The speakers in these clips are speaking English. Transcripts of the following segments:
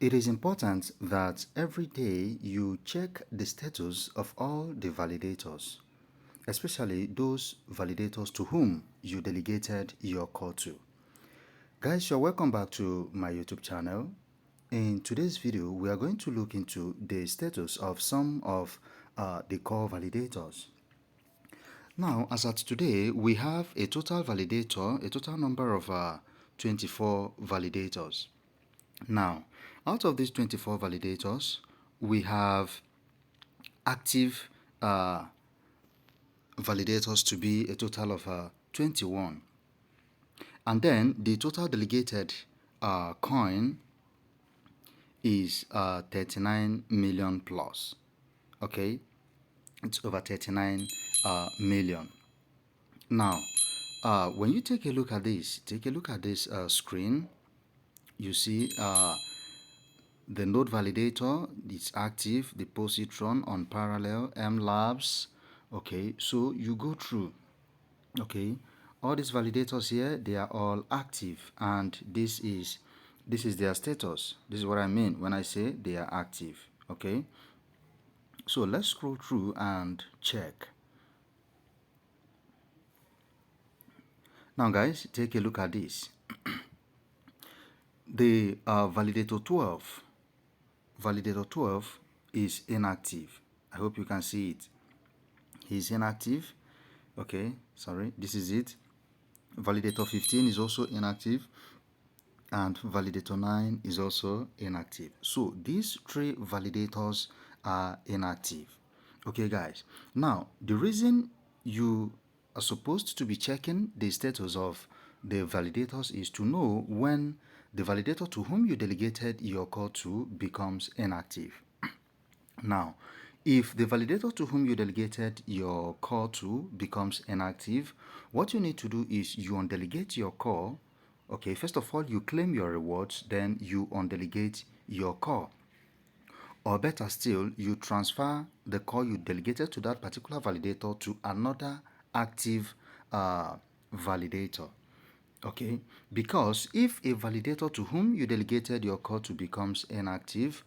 It is important that every day you check the status of all the validators, especially those validators to whom you delegated your code to. Guys, you're welcome back to my YouTube channel. In today's video, we are going to look into the status of some of the core validators. Now, as at today, we have a total number of 24 validators. Now, out of these 24 validators, we have active validators to be a total of 21. And then the total delegated coin is 39 million plus. Okay, it's over 39 million. Now, when you take a look at this, screen, you see the node validator is active, the positron on parallel, MLabs. Okay, so you go through. Okay, all these validators here, they are all active, and this is their status. This is what I mean when I say they are active. Okay, so let's scroll through and check. Now guys, take a look at this. The validator 12 is inactive. I hope you can see it. He's inactive. Okay, sorry, this is it. Validator 15 is also inactive, and validator 9 is also inactive. So these three validators are inactive. Okay guys, now the reason you are supposed to be checking the status of the validators is to know when the validator to whom you delegated your code to becomes inactive. Now, if the validator to whom you delegated your call to becomes inactive, what you need to do is you undelegate your call. Okay, first of all, you claim your rewards, then you undelegate your call. Or better still, you transfer the call you delegated to that particular validator to another active validator. Okay, because if a validator to whom you delegated your call to becomes inactive,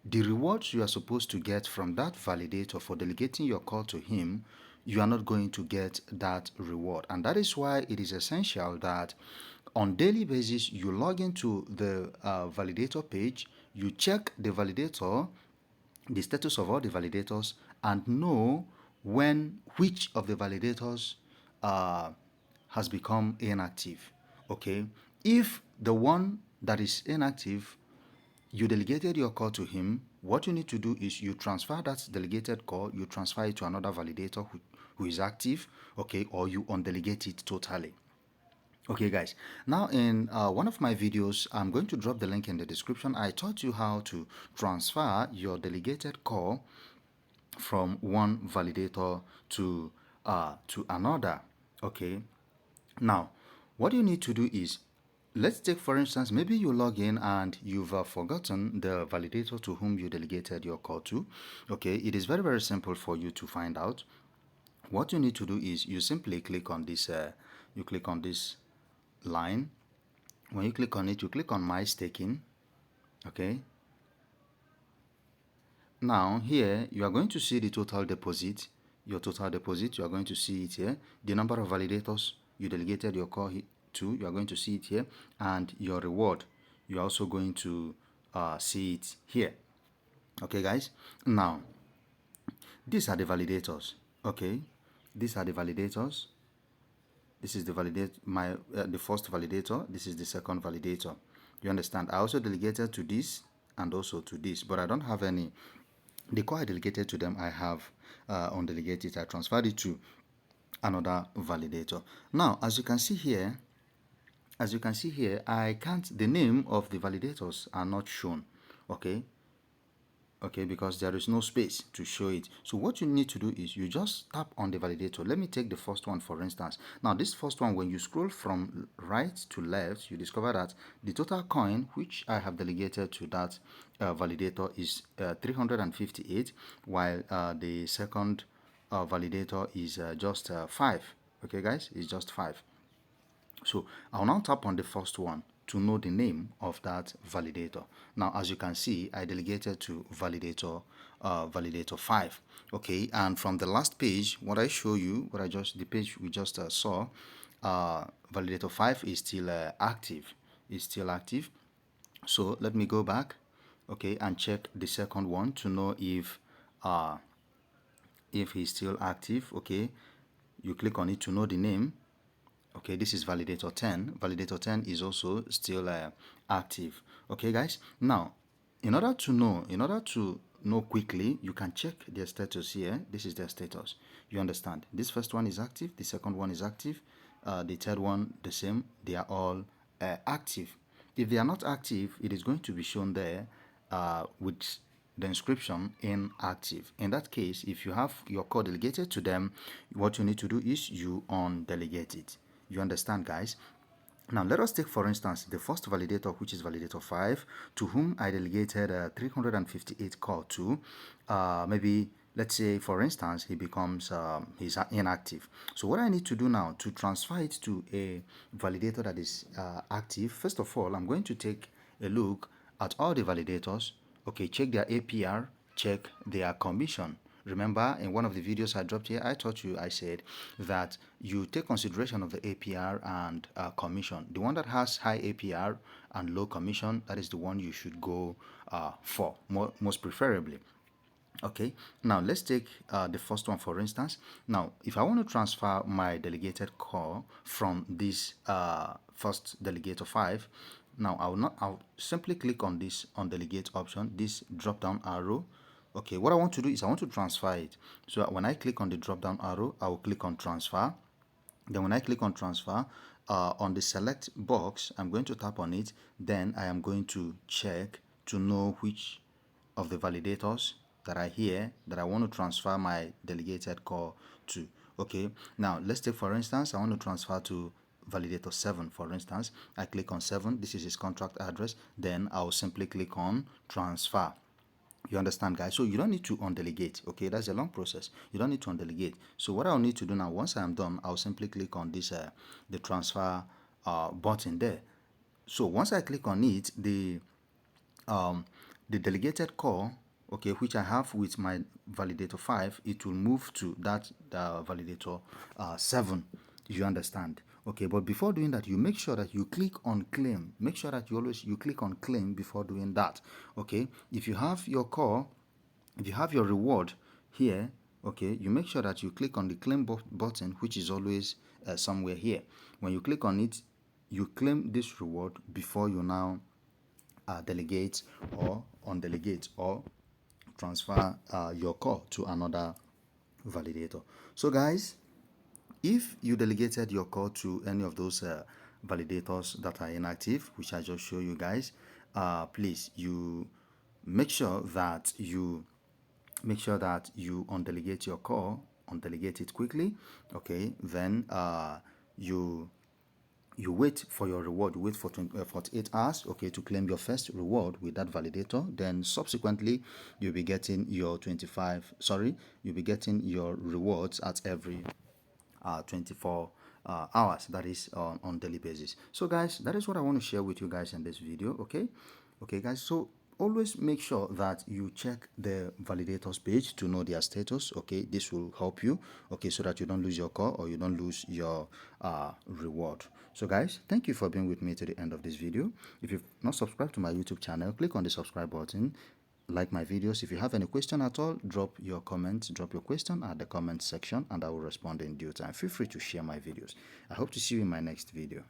the rewards you are supposed to get from that validator for delegating your call to him, you are not going to get that reward. And that is why it is essential that on daily basis you log into the validator page, you check the validator, the status of all the validators, and know which of the validators has become inactive. Okay, if the one that is inactive, you delegated your call to him, what you need to do is you transfer that delegated call, you transfer it to another validator who is active, okay, or you undelegate it totally. Okay guys, now in one of my videos, I'm going to drop the link in the description. I taught you how to transfer your delegated call from one validator to another. Okay, now what you need to do is, let's take for instance, maybe you log in and you've forgotten the validator to whom you delegated your call to. Okay, it is very, very simple for you to find out. What you need to do is you simply click on this line. When you click on it, you click on my staking. Okay, now here you are going to see the total deposit. Your total deposit, you are going to see it here. The number of validators you delegated your call to, you are going to see it here. And your reward, you are also going to see it here. Okay guys, now these are the validators. Okay, these are the validators. This is the the first validator. This is the second validator. You understand? I also delegated to this and also to this, but I don't have any. The call I delegated to them, I have undelegated. I transferred it to another validator. Now, as you can see here, I can't. The name of the validators are not shown. Okay, because there is no space to show it. So what you need to do is you just tap on the validator. Let me take the first one for instance. Now this first one, when you scroll from right to left, you discover that the total coin which I have delegated to that validator is 358, while the second validator is just 5. Okay guys, it's just 5. So I'll now tap on the first one. to know the name of that validator. Now, as you can see, I delegated to validator 5. Okay, and from the last page, what I show you, the page we just saw, validator 5 is still active. It's still active. So let me go back, okay, and check the second one to know if he's still active. Okay, you click on it to know the name. Okay, this is validator 10. Validator 10 is also still active. Okay, guys. Now, in order to know quickly, you can check their status here. This is their status. You understand? This first one is active. The second one is active. The third one, the same. They are all active. If they are not active, it is going to be shown there with the inscription inactive. In that case, if you have your core delegated to them, what you need to do is you undelegate it. You understand, guys? Now, let us take, for instance, the first validator, which is validator 5, to whom I delegated 358 core to. Maybe, let's say, for instance, he becomes he's inactive. So what I need to do now to transfer it to a validator that is active, first of all, I'm going to take a look at all the validators. Okay, check their APR, check their commission. Remember, in one of the videos I dropped here, I said that you take consideration of the APR and commission. The one that has high APR and low commission, that is the one you should go for, most preferably. Okay, now let's take the first one, for instance. Now, if I want to transfer my delegated core from this first delegator 5, now I'll simply click on this undelegate option, this drop down arrow. Okay, what I want to do is I want to transfer it. So when I click on the drop down arrow, I will click on transfer. Then when I click on transfer, on the select box, I'm going to tap on it. Then I am going to check to know which of the validators that are here that I want to transfer my delegated core to. Okay, now let's take, for instance, I want to transfer to validator 7, for instance. I click on 7. This is his contract address. Then I'll simply click on transfer. You understand, guys? So you don't need to undelegate. Okay, that's a long process. You don't need to undelegate. So what I'll need to do now, once I'm done, I'll simply click on this the transfer button there. So once I click on it, the delegated core, okay, which I have with my validator 5, it will move to that validator 7. You understand? Okay, but before doing that, you make sure that you click on claim. Make sure that you click on claim before doing that. Okay, if you have your core, if you have your reward here, okay, you make sure that you click on the claim button, which is always somewhere here. When you click on it, you claim this reward before you now delegate or undelegate or transfer your core to another validator. So guys, if you delegated your core to any of those validators that are inactive, which I just show you guys, please, you make sure that you undelegate your core, undelegate it quickly. Okay, then you wait for your reward. You wait for 48 hours, okay, to claim your first reward with that validator. Then subsequently, you'll be getting your you'll be getting your rewards at every 24 hours, that is on daily basis. So guys, that is what I want to share with you guys in this video. Okay guys, so always make sure that you check the validators page to know their status. Okay, this will help you, okay, so that you don't lose your core or you don't lose your reward. So guys, thank you for being with me to the end of this video. If you've not subscribed to my YouTube channel, click on the subscribe button, like my videos. If you have any question at all, drop your question at the comment section and I will respond in due time. Feel free to share my videos. I hope to see you in my next video.